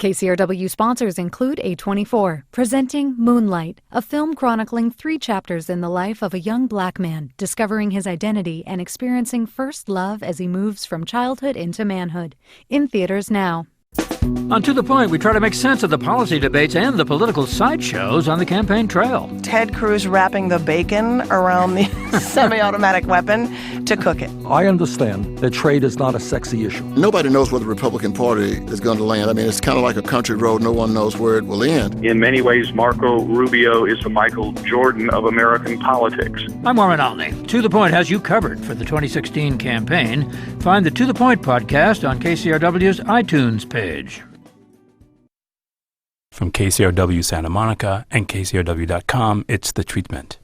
KCRW sponsors include A24, presenting Moonlight, a film chronicling 3 chapters in the life of a young black man discovering his identity and experiencing first love as he moves from childhood into manhood. In theaters now. On To The Point, we try to make sense of the policy debates and the political sideshows on the campaign trail. Ted Cruz wrapping the bacon around the semi-automatic weapon to cook it. I understand that trade is not a sexy issue. Nobody knows where the Republican Party is going to land. I mean, it's kind of like a country road. No one knows where it will end. In many ways, Marco Rubio is the Michael Jordan of American politics. I'm Warren Olney. To The Point has you covered for the 2016 campaign. Find the To The Point podcast on KCRW's iTunes page. From KCRW Santa Monica and KCRW.com, it's The Treatment.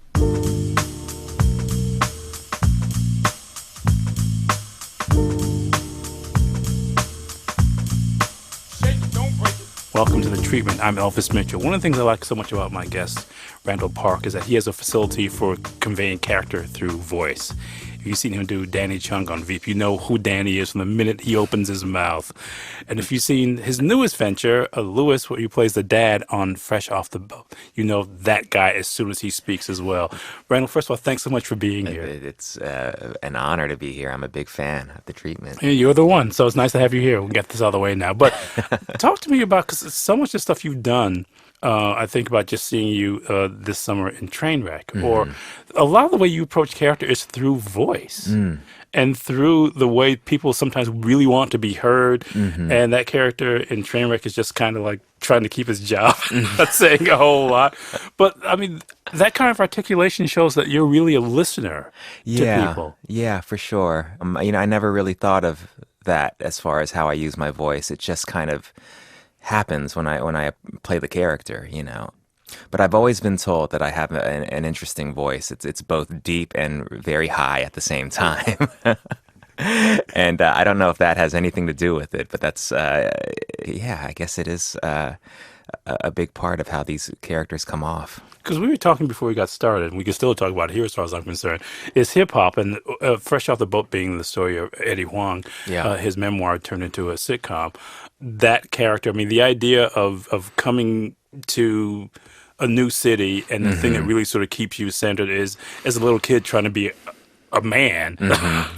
Welcome to The Treatment. I'm Elvis Mitchell. One of the things I like so much about my guest, Randall Park, is that he has a facility for conveying character through voice. If you've seen him do Danny Chung on Veep, you know who Danny is from the minute he opens his mouth. And if you've seen his newest venture, Louis, where he plays the dad on Fresh Off the Boat, you know that guy as soon as he speaks as well. Randall, first of all, thanks so much for being here. It's an honor to be here. I'm a big fan of The Treatment. You're the one, so it's nice to have you here. We'll get this out of the way now. But talk to me about, because so much of the stuff you've done, I think about just seeing you this summer in Trainwreck, or a lot of the way you approach character is through voice and through the way people sometimes really want to be heard. And that character in Trainwreck is just kind of like trying to keep his job, not saying a whole lot. But I mean, that kind of articulation shows that you're really a listener to people. Yeah, for sure. I never really thought of that as far as how I use my voice. It just kind of happens when I play the character, But I've always been told that I have an interesting voice. It's both deep and very high at the same time. And I don't know if that has anything to do with it, but that's, I guess it is a big part of how these characters come off. Because we were talking before we got started, and we can still talk about it here as far as I'm concerned, is hip-hop, and Fresh Off the Boat being the story of Eddie Huang, his memoir turned into a sitcom. That character, I mean, the idea of coming to a new city, and the thing that really sort of keeps you centered is, as a little kid, trying to be a man.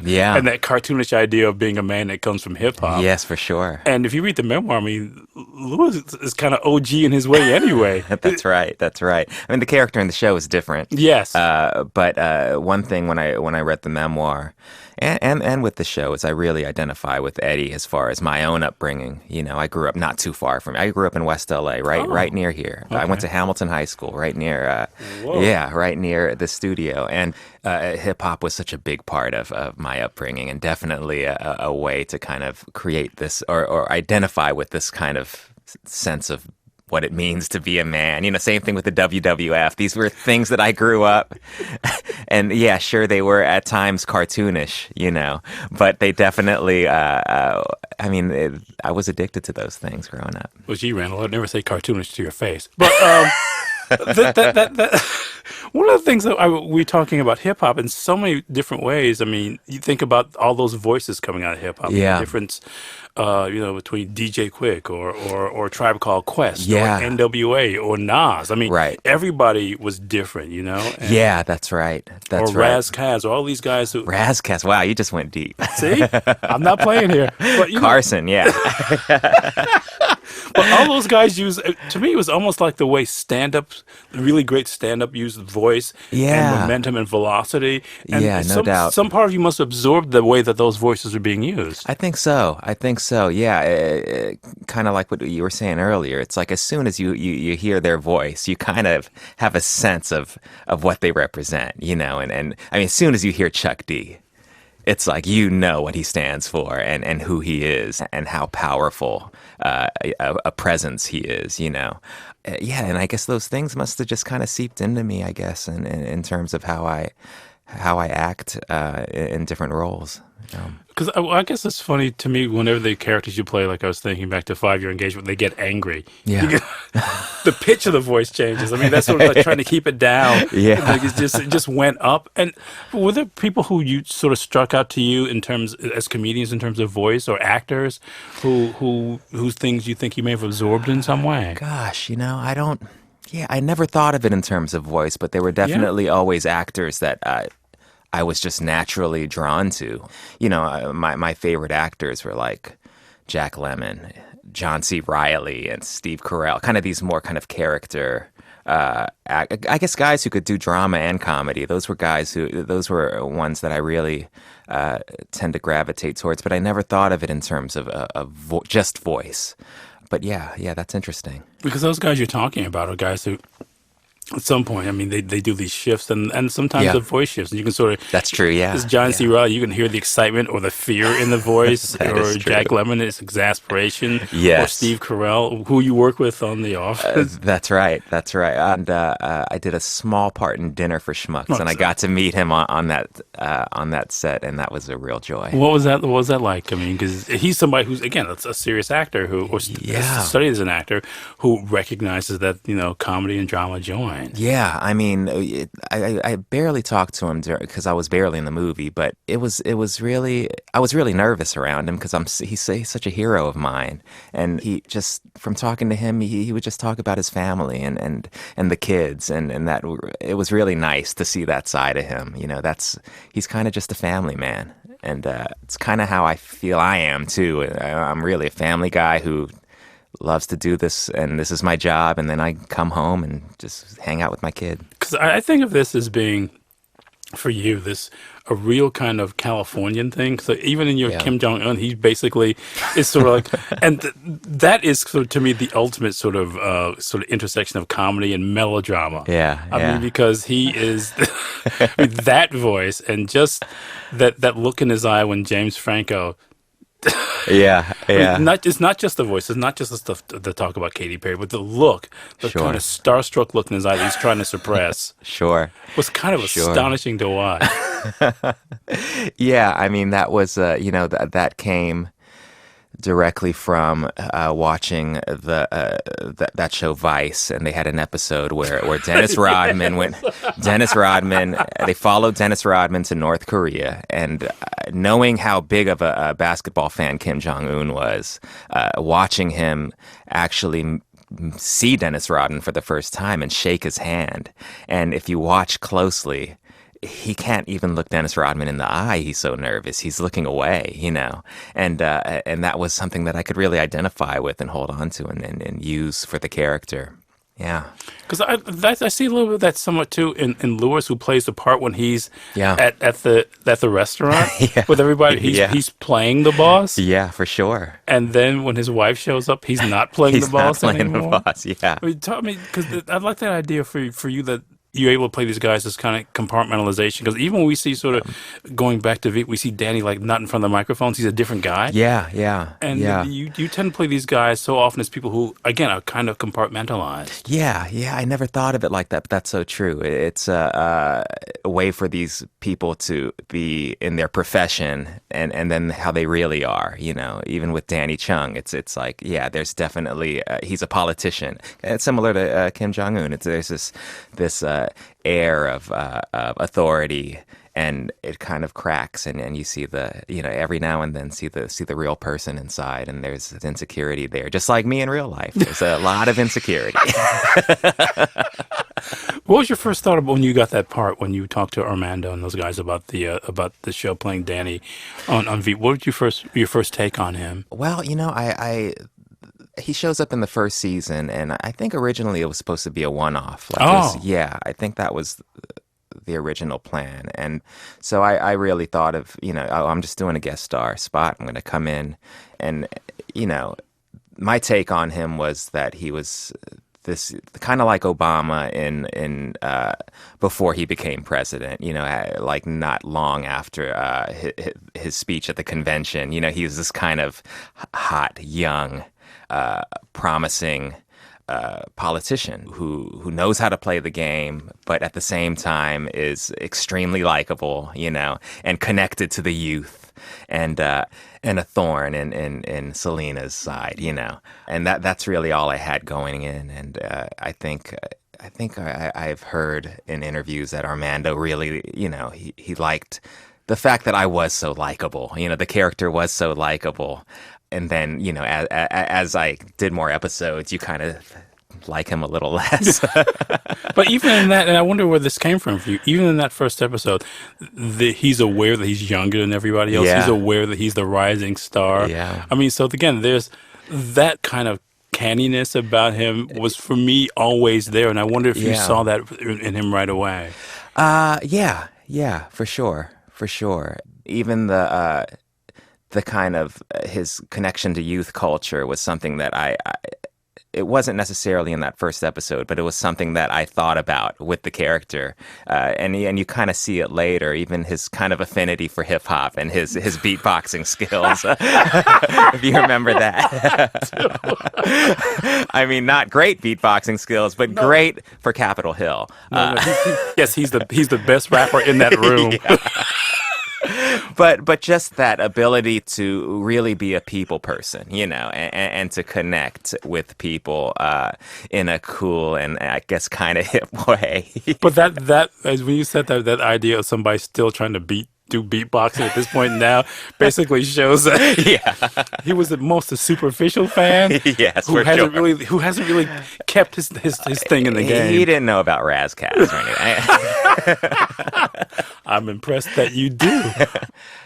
Yeah. And that cartoonish idea of being a man that comes from hip-hop. Yes, for sure. And if you read the memoir, I mean, Louis is kind of OG in his way anyway. That's right. I mean, the character in the show is different. Yes. But one thing when I read the memoir and with the show is I really identify with Eddie as far as my own upbringing. I grew up not too far from. I grew up in West LA, right near here. Okay. I went to Hamilton High School, right near. Right near the studio. And hip hop was such a big part of my upbringing, and definitely a way to kind of create this or identify with this kind of sense of what it means to be a man. Same thing with the WWF. These were things that I grew up, and sure, they were at times cartoonish, but they definitely, I was addicted to those things growing up. Well, gee, Randall, I'd never say cartoonish to your face. But one of the things that we're talking about hip-hop in so many different ways. I mean, you think about all those voices coming out of hip-hop. Yeah. The difference, between DJ Quick or Tribe Called Quest or NWA or Nas. I mean, everybody was different, And, that's right. Raz Kaz, all these guys who... Raz Kaz, wow, you just went deep. See? I'm not playing here. But, Carson, But all those guys use, to me, it was almost like the way stand-up, really great stand-up used voice and momentum and velocity. And no doubt. Some part of you must absorb the way that those voices are being used. I think so. Yeah. Kind of like what you were saying earlier. It's like as soon as you hear their voice, you kind of have a sense of what they represent, And I mean, as soon as you hear Chuck D, it's like what he stands for and who he is and how powerful a presence he is, and I guess those things must have just kind of seeped into me, I guess, in terms of how I act in different roles. Because I guess it's funny to me whenever the characters you play, like I was thinking back to 5 Year Engagement, they get angry. Yeah. The pitch of the voice changes. I mean, that's sort of like trying to keep it down. Yeah. Like it just went up. And were there people who you sort of struck out to you in terms as comedians in terms of voice or actors whose things you think you may have absorbed in some way? Gosh, I never thought of it in terms of voice, but there were definitely always actors that I was just naturally drawn to. My favorite actors were like Jack Lemmon, John C. Reilly, and Steve Carell. Kind of these more kind of character, I guess guys who could do drama and comedy. Those were ones that I really tend to gravitate towards. But I never thought of it in terms of just voice. But yeah, that's interesting. Because those guys you're talking about are guys who, at some point, I mean, they do these shifts, and sometimes the voice shifts, and you can sort of... That's true, yeah. As John C. Reilly, you can hear the excitement or the fear in the voice, or Jack Lemmon, it's exasperation, or Steve Carell, who you work with on The Office. That's right. And I did a small part in Dinner for Schmucks, and I got to meet him on that set, and that was a real joy. What was that like? I mean, because he's somebody who's, again, a serious actor who studied as an actor, who recognizes that, comedy and drama join. Yeah, I mean, I barely talked to him because I was barely in the movie, but I was really nervous around him because he's such a hero of mine, and he just, from talking to him, he would just talk about his family and the kids, and that it was really nice to see that side of him. He's kind of just a family man, and it's kind of how I feel I am too. I'm really a family guy who loves to do this, and this is my job, and then I come home and just hang out with my kid. Because I think of this as being, for you, a real kind of Californian thing. So even in your Kim Jong-un, he basically is sort of like, and that is sort of, to me, the ultimate sort of intersection of comedy and melodrama. I mean, because he is that voice, and just that look in his eye when James Franco. I mean, it's not just the voice. It's not just the stuff to talk about Katy Perry, but the look, the kind of starstruck look in his eye that he's trying to suppress. Was kind of astonishing to watch. Yeah, I mean, that was that came directly from watching that show Vice, and they had an episode where Dennis Rodman they followed Dennis Rodman to North Korea, and knowing how big of a basketball fan Kim Jong-un was, watching him actually see Dennis Rodman for the first time and shake his hand, and if you watch closely, he can't even look Dennis Rodman in the eye. He's so nervous. He's looking away, and that was something that I could really identify with and hold on to and use for the character. Yeah. Because I see a little bit of that somewhat too in Louis, who plays the part when he's at the restaurant with everybody. He's playing the boss. Yeah, for sure. And then when his wife shows up, he's not playing the boss anymore. He's not playing the boss, yeah. I mean, tell me, because I like that idea for you that you're able to play these guys as kind of compartmentalization. Because even when we see sort of going back to Veep, we see Danny like not in front of the microphones. He's a different guy. And you tend to play these guys so often as people who, again, are kind of compartmentalized. Yeah. I never thought of it like that, but that's so true. It's a way for these people to be in their profession and then how they really are. Even with Danny Chung, it's like, there's definitely he's a politician. It's similar to Kim Jong-un. There's this air of authority, and it kind of cracks, and you see every now and then see the real person inside, and there's insecurity there, just like me in real life. There's a lot of insecurity. What was your first thought when you got that part, when you talked to Armando and those guys about the show playing Danny on Veep? What was your first take on him? Well, he shows up in the first season, and I think originally it was supposed to be a one-off. I think that was the original plan. And so I really thought of, I'm just doing a guest star spot. I'm going to come in. And, my take on him was that he was this kind of like Obama in before he became president, like not long after his speech at the convention. He was this kind of hot, young, promising politician who knows how to play the game, but at the same time is extremely likable, and connected to the youth. and a thorn in Selena's side, and that's really all I had going in. And I think I've heard in interviews that Armando really, he liked the fact that I was so likable. The character was so likable. And then, as I did more episodes, you kind of like him a little less. But even in that, and I wonder where this came from for you, even in that first episode, he's aware that he's younger than everybody else. Yeah. He's aware that he's the rising star. Yeah. I mean, so again, there's that kind of canniness about him was, for me, always there. And I wonder if you saw that in him right away. Yeah, for sure. Even the kind of his connection to youth culture was something that it wasn't necessarily in that first episode, but it was something that I thought about with the character. And you kind of see it later, even his kind of affinity for hip hop and his beatboxing skills. If you remember that. I mean, not great beatboxing skills, but great for Capitol Hill. Yes, he's the best rapper in that room. But just that ability to really be a people person, and to connect with people in a cool and I guess kind of hip way. But that as when you said that idea of somebody still trying to do beatboxing at this point now basically shows that he was the most superficial fan. Yes, who hasn't really kept his thing in the game. He didn't know about Razzcast or anything. I'm impressed that you do.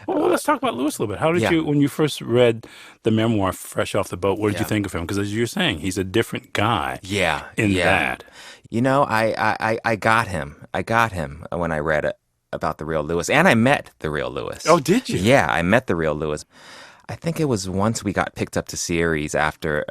Well, let's talk about Louis a little bit. How did you, when you first read the memoir fresh off the boat, what did you think of him? Because as you're saying, he's a different guy. In that. I got him. I got him when I read it about the real Louis, and I met the real Louis. Oh, did you? Yeah, I met the real Louis. I think it was once we got picked up to series after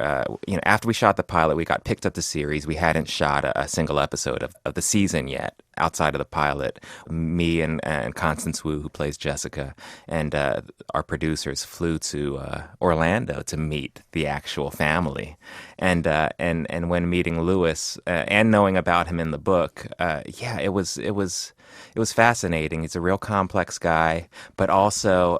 we shot the pilot, we got picked up to series. We hadn't shot a single episode of the season yet outside of the pilot. Me and Constance Wu, who plays Jessica, and our producers flew to Orlando to meet the actual family. And when meeting Louis and knowing about him in the book, it was fascinating. He's a real complex guy, but also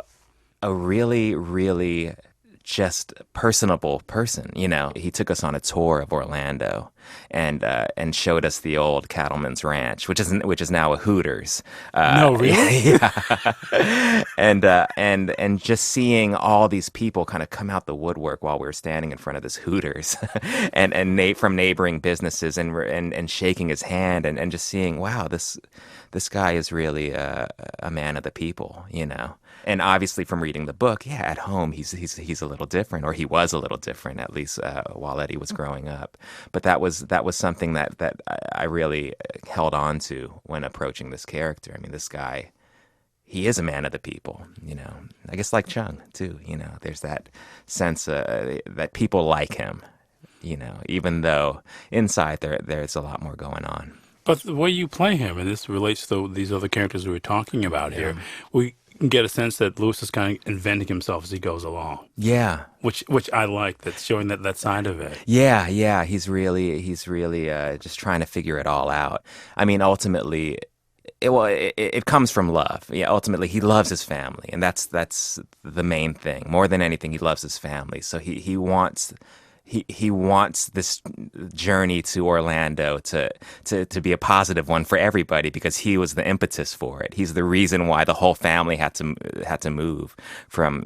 a really, really just personable person. He took us on a tour of Orlando and showed us the old Cattleman's Ranch, which is now a Hooters. No, really? Yeah. And just seeing all these people kind of come out the woodwork while we were standing in front of this Hooters, and from neighboring businesses, and shaking his hand, and just seeing, wow, this guy is really a man of the people, And obviously from reading the book, at home he's a little different, or he was a little different, at least while Eddie was growing up. But that was something that I really held on to when approaching this character. I mean, this guy, he is a man of the people, I guess like Chung too, there's that sense that people like him, even though inside there's a lot more going on. But the way you play him, and this relates to these other characters we were talking about here, we can get a sense that Louis is kind of inventing himself as he goes along. Yeah. Which I like, that's showing that side of it. Yeah. He's really just trying to figure it all out. I mean, ultimately, it comes from love. Yeah, ultimately, he loves his family, and that's the main thing. More than anything, he loves his family. So he wants this journey to Orlando to be a positive one for everybody, because he was the impetus for it. He's the reason why the whole family had to move from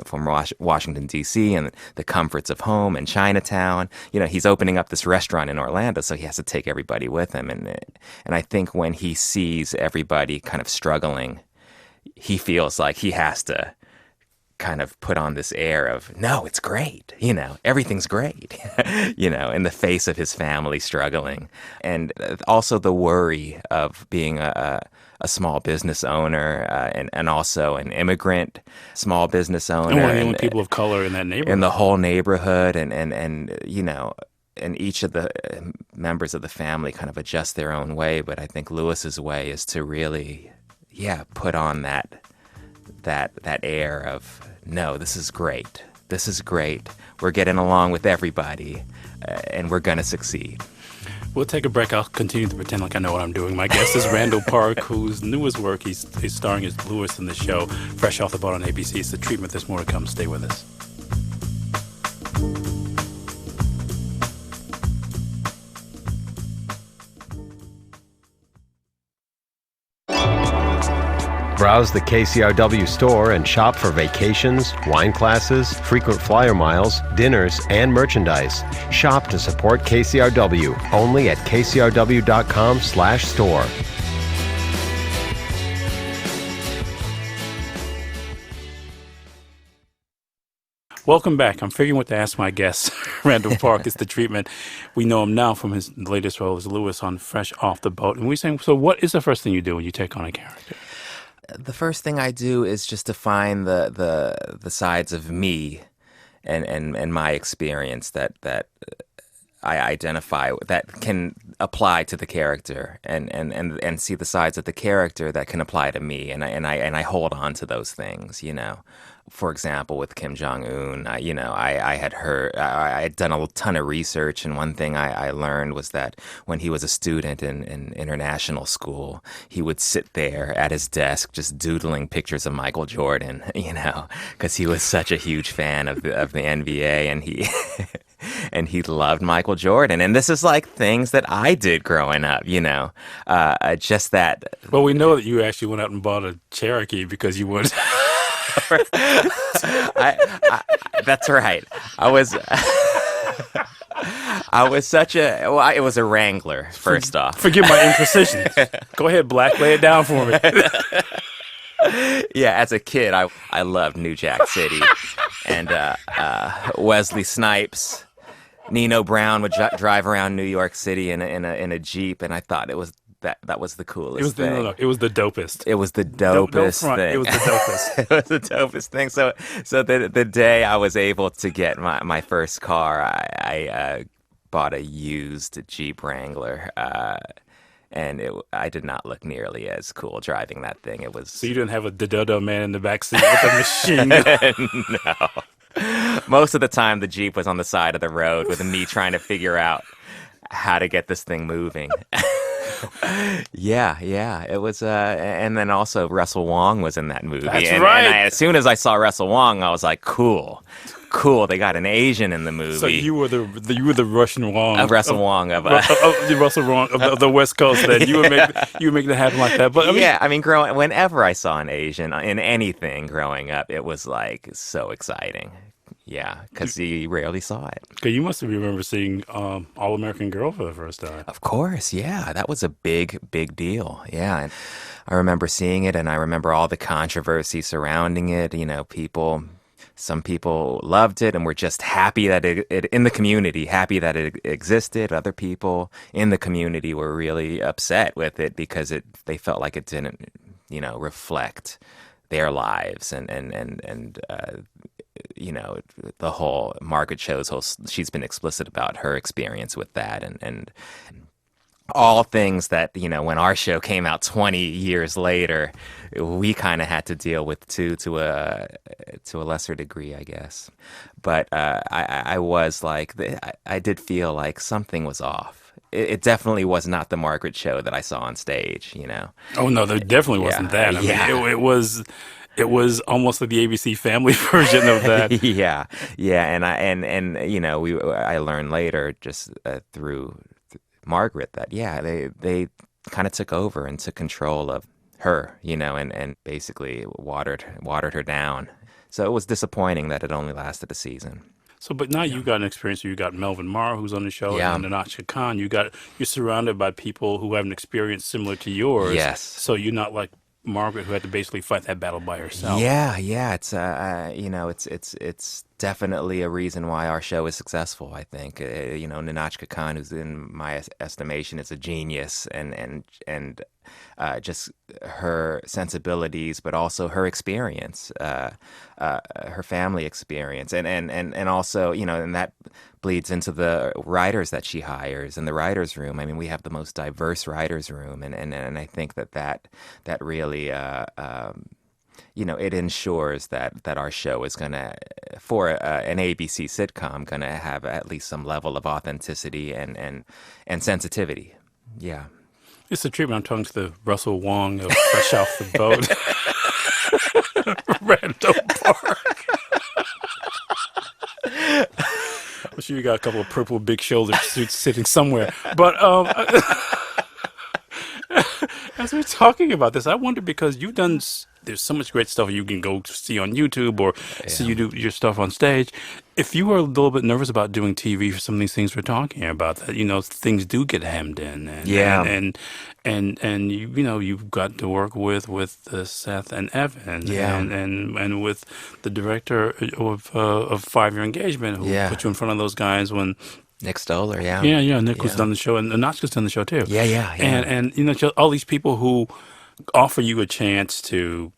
Washington, D.C. and the comforts of home and Chinatown. He's opening up this restaurant in Orlando, so he has to take everybody with him. And I think when he sees everybody kind of struggling, he feels like he has to kind of put on this air of, no, it's great, everything's great, in the face of his family struggling. And also the worry of being a small business owner, and also an immigrant small business owner. And one of the only people of color in that neighborhood. In the whole neighborhood, and each of the members of the family kind of adjust their own way. But I think Louis's way is to really, put on that air of, no, this is great. We're getting along with everybody, and we're going to succeed. We'll take a break. I'll continue to pretend like I know what I'm doing. My guest is Randall Park, whose newest work, he's starring as Louis in the show, fresh off the boat on ABC. It's The Treatment. There's more to come. Stay with us. Browse the KCRW store and shop for vacations, wine classes, frequent flyer miles, dinners, and merchandise. Shop to support KCRW only at kcrw.com/store. Welcome back. I'm figuring what to ask my guest, Randall Park. Is The Treatment. We know him now from his latest role as Louis on Fresh Off the Boat. And we're saying, so what is the first thing you do when you take on a character? The first thing I do is just to find the sides of me and my experience that I identify that can apply to the character, and see the sides of the character that can apply to me, and I hold on to those things, you know. For example, with Kim Jong-un, I had done a ton of research, and one thing I learned was that when he was a student in international school, he would sit there at his desk just doodling pictures of Michael Jordan, you know, because he was such a huge fan of the NBA, and he and he loved Michael Jordan. And this is like things that I did growing up, you know, just that. Well, we know that you actually went out and bought a Cherokee because you would. That's right. I was such a. Well, it was a Wrangler. First off, forgive my imprecisions. Go ahead, Black. Lay it down for me. Yeah, as a kid, I loved New Jack City, and Wesley Snipes, Nino Brown would drive around New York City in a Jeep, and I thought it was. That was the coolest thing. It was the dopest. It was the dopest thing. It was the dopest. It was the dopest thing. So the day I was able to get my first car, I bought a used Jeep Wrangler, and I did not look nearly as cool driving that thing. It was. So you didn't have a Dodo man in the backseat with a machine gun? No. Most of the time, the Jeep was on the side of the road with me trying to figure out how to get this thing moving. Yeah, it was, and then also Russell Huang was in that movie. That's right. And as soon as I saw Russell Huang, I was like, cool. They got an Asian in the movie. So you were the Russian Huang, Russell Huang of the Russell Huang of the West Coast. Then you would make it happen like that. But whenever I saw an Asian in anything growing up, it was like so exciting. Yeah, because you rarely saw it. Okay, you must have remember seeing All American Girl for the first time. Of course, yeah. That was a big deal. Yeah, and I remember seeing it, and I remember all the controversy surrounding it. You know, some people loved it and were just happy that it in the community, happy that it existed. Other people in the community were really upset with it because they felt like it didn't, you know, reflect their lives and you know, the whole Margaret Cho's she's been explicit about her experience with that and all things that, you know, when our show came out 20 years later, we kind of had to deal with too, to a lesser degree, I guess. But I was like, I did feel like something was off. It definitely was not the Margaret Cho that I saw on stage, you know. Oh no, there definitely wasn't that. I mean, it was almost like the ABC Family version of that. Yeah, and you know, I learned later just through Margaret that they kind of took over and took control of her, you know, and basically watered her down. So it was disappointing that it only lasted a season. So, but now you got an experience where you got Melvin Marr, who's on the show, and Natasha Khan. You're surrounded by people who have an experience similar to yours. Yes. So you're not like Margaret, who had to basically fight that battle by herself. Yeah. It's you know, it's definitely a reason why our show is successful. I think you know, Natasha Khan, who's in my estimation is a genius, and just her sensibilities, but also her experience, her family experience, and also, you know, and that bleeds into the writers that she hires in the writers' room. I mean, we have the most diverse writers' room, and I think that really it ensures that our show is going to, for an ABC sitcom, going to have at least some level of authenticity and sensitivity. Yeah. It's a treatment. I'm talking to the Russell Wong of Fresh Off the Boat. Randall Park. I'm sure you got a couple of purple big shoulder suits sitting somewhere. But as we're talking about this, I wonder, because you've done, there's so much great stuff you can go see on YouTube or see you do your stuff on stage. If you were a little bit nervous about doing TV for some of these things we're talking about, that things do get hemmed in, and you've got to work with Seth and Evan, and with the director of 5 Year Engagement, who put you in front of those guys when. Nick Stoller, Nick was done the show, and Notchka's done the show too. Yeah. And just all these people who offer you a chance to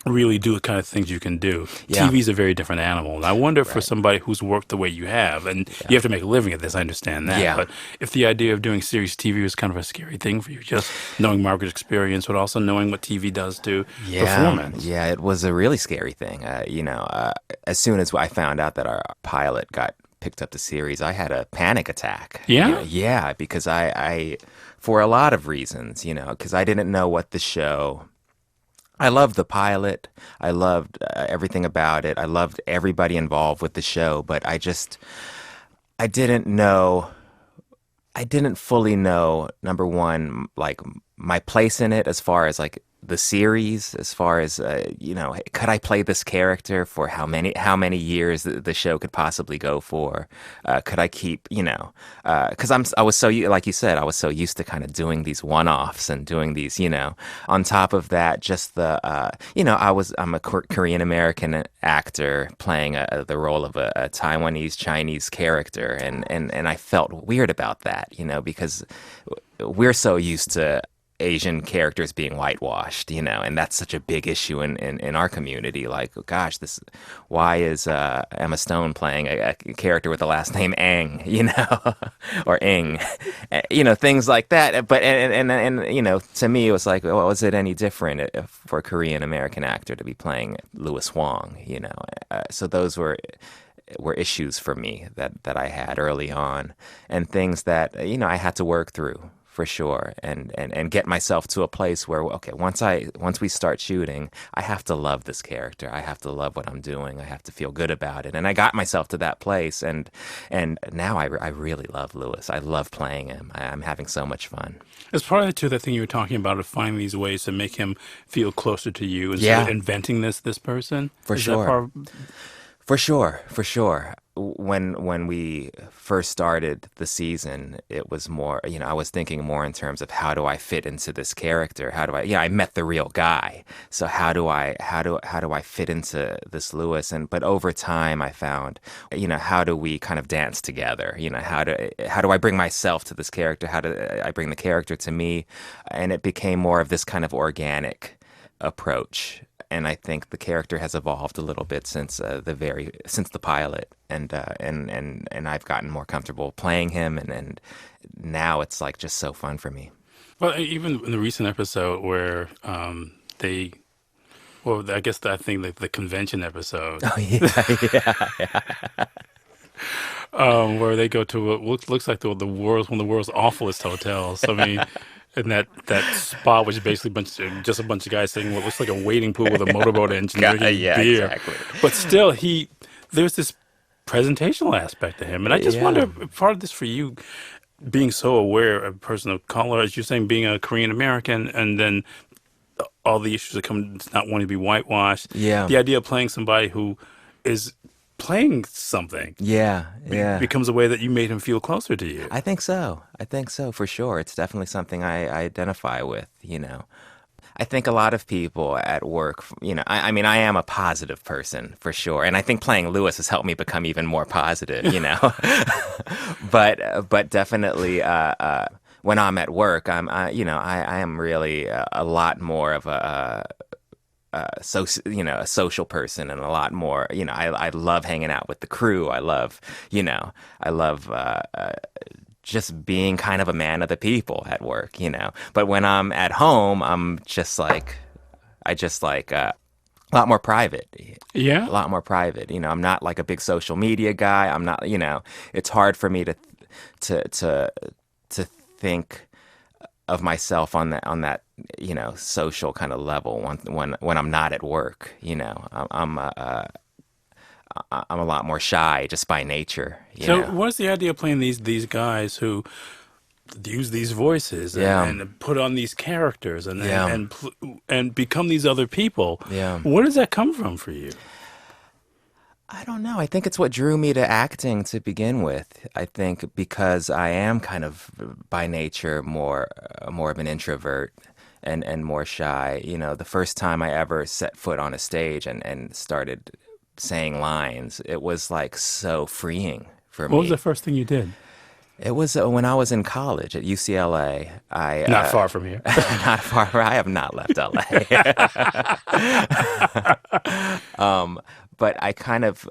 really do the kind of things you can do. Yeah. TV's a very different animal. And I wonder for somebody who's worked the way you have, and you have to make a living at this, I understand that. Yeah. But if the idea of doing series TV was kind of a scary thing for you, just knowing Margaret's experience, but also knowing what TV does to performance. Yeah, it was a really scary thing. As soon as I found out that our pilot got picked up the series, I had a panic attack. Yeah? Yeah, because I for a lot of reasons, because I didn't know what the show. I loved the pilot. I loved everything about it. I loved everybody involved with the show, but I didn't fully know, number one, like my place in it as far as like the series, as far as could I play this character for how many years the show could possibly go for? Could I keep, because I was so, like you said, I was so used to kind of doing these one-offs and doing these, on top of that, just the I'm a Korean American actor playing the role of a Taiwanese Chinese character, and I felt weird about that, because we're so used to Asian characters being whitewashed, and that's such a big issue in our community. Like, gosh, why is Emma Stone playing a character with the last name Ang, or Ng, things like that. But and to me, it was like, well, was it any different for a Korean American actor to be playing Louis Huang? So those were issues for me that I had early on, and things that I had to work through. For sure, and get myself to a place where, okay, once we start shooting, I have to love this character. I have to love what I'm doing. I have to feel good about it. And I got myself to that place, and now I really love Louis. I love playing him. I'm having so much fun. As part of that thing you were talking about, of finding these ways to make him feel closer to you, and sort of inventing this person. For sure. For sure. When we first started the season, it was more, I was thinking more in terms of how do I fit into this character? How do I met the real guy. So how do I fit into this Louis? But over time I found, how do we kind of dance together? How do I bring myself to this character? How do I bring the character to me? And it became more of this kind of organic approach. And I think the character has evolved a little bit since the pilot, and I've gotten more comfortable playing him, and now it's like just so fun for me. Well, even in the recent episode where I think the convention episode. Oh yeah. Where they go to what looks like one of the world's awfulest hotels. I mean. And that spot, which is basically just a bunch of guys sitting in what looks like a waiting pool with a motorboat engine drinking beer. Exactly. But still, there's this presentational aspect to him. And I just wonder, part of this for you, being so aware of a person of color, as you're saying, being a Korean American, and then all the issues that come not wanting to be whitewashed. Yeah. The idea of playing somebody who is playing something becomes a way that you made him feel closer to you. I think so for sure. It's definitely something I identify with. I think a lot of people at work, I mean, I am a positive person for sure, and I think playing Louis has helped me become even more positive. But definitely when I'm at work, I am really a lot more of a social person, and a lot more, I love hanging out with the crew. I love just being kind of a man of the people at work, But when I'm at home, I'm just like, A lot more private. Yeah? A lot more private. You know, I'm not like a big social media guy. I'm not, you know, it's hard for me to think of myself on that, you know, social kind of level when I'm not at work. You know, I'm a lot more shy just by nature. You So know? what's the idea of playing these guys who use these voices Yeah. and put on these characters and Yeah. and become these other people? Yeah. Where does that come from for you? I don't know. I think it's what drew me to acting to begin with. I think because I am kind of by nature more of an introvert and more shy. You know, the first time I ever set foot on a stage and started saying lines, it was like so freeing for me. What was the first thing you did? It was when I was in college at UCLA. Not far from here. Not far. I have not left LA. But I kind of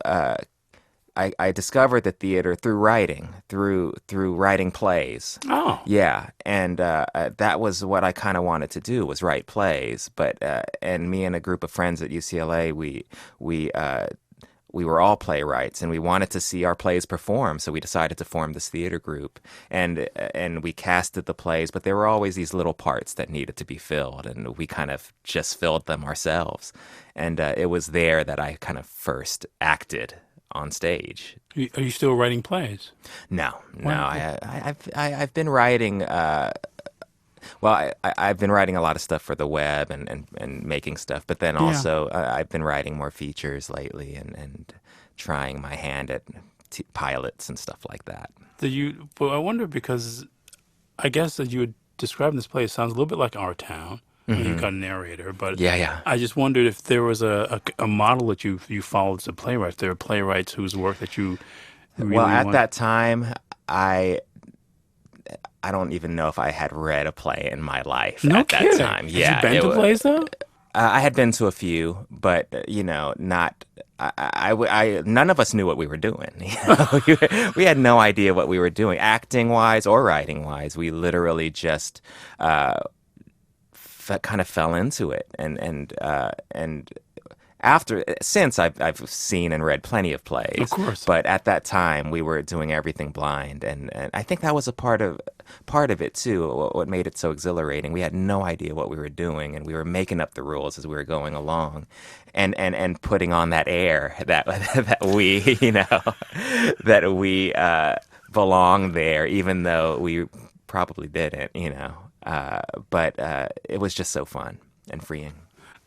I discovered the theater through writing, through writing plays. Oh. Yeah, and that was what I kind of wanted to do, was write plays. But and me and a group of friends at UCLA, we were all playwrights, and we wanted to see our plays perform. So we decided to form this theater group, and we casted the plays. But there were always these little parts that needed to be filled, and we kind of just filled them ourselves. And it was there that I kind of first acted on stage. Are you still writing plays? No. Wow. I've been writing. I've been writing a lot of stuff for the web and making stuff, but then also I've been writing more features lately and trying my hand at pilots and stuff like that. Well, I wonder, because I guess that you would describe this play, it sounds a little bit like Our Town. Mm-hmm. You've got a narrator, but Yeah. I just wondered if there was a model that you followed as a playwright. If there are playwrights whose work that you really at that time, I don't even know if I had read a play in my life at that time. Yeah, Have you been to plays though? I had been to a few, but you know, not. None of us knew what we were doing. You know? We had no idea what we were doing, acting wise or writing wise. We literally just kind of fell into it, and since I've seen and read plenty of plays, of course, but at that time we were doing everything blind, and I think that was a part of it too. What made it so exhilarating, we had no idea what we were doing, and we were making up the rules as we were going along, and putting on that air that we, you know, that we belong there, even though we probably didn't, you know. But it was just so fun and freeing.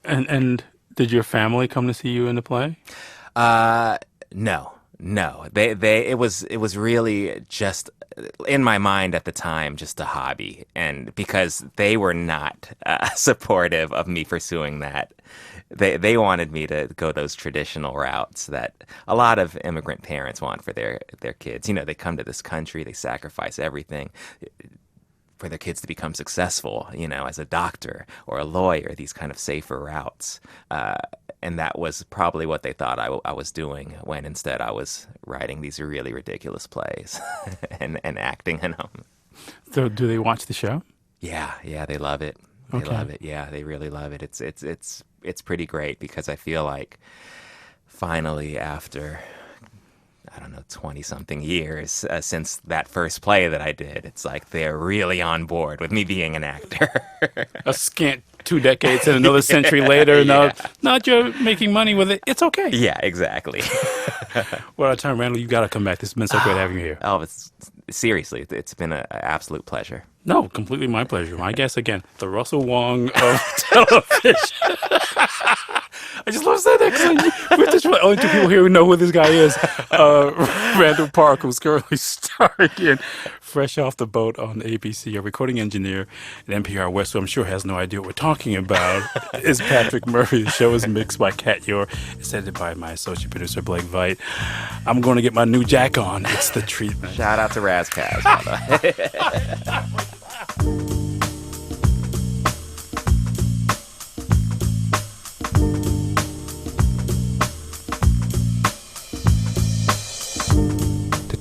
And did your family come to see you in the play? No. It was really just, in my mind at the time, just a hobby, and because they were not supportive of me pursuing that. They wanted me to go those traditional routes that a lot of immigrant parents want for their kids. You know, they come to this country, they sacrifice everything for their kids to become successful, you know, as a doctor or a lawyer, these kind of safer routes. And that was probably what they thought I was doing, when instead I was writing these really ridiculous plays and acting in them. So do they watch the show? Yeah, they love it. They love it. Yeah, they really love it. It's pretty great, because I feel like finally, after, I don't know, 20-something years since that first play that I did, it's like they're really on board with me being an actor. A scant 2 decades and another century later, not you're making money with it. It's okay. Yeah, exactly. Well, our time, Randall, you got to come back. This has been so great having you here. Elvis, seriously, it's been an absolute pleasure. No, completely my pleasure. My guest, again, the Russell Huang of television. I just love saying that, because we're the only 2 people here who know who this guy is. Randall Park, who's currently starring in Fresh Off the Boat on ABC, a recording engineer at NPR West, who I'm sure has no idea what we're talking about, is Patrick Murphy. The show is mixed by Kat Yor. It's edited by my associate producer, Blake Veit. I'm going to get my new jack on. It's the treatment. Shout out to Razkaz.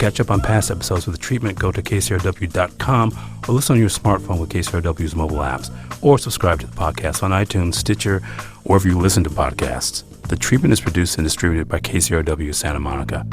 catch up on past episodes with The Treatment, go to KCRW.com or listen on your smartphone with KCRW's mobile apps, or subscribe to the podcast on iTunes, Stitcher, or wherever you listen to podcasts. The Treatment is produced and distributed by KCRW Santa Monica.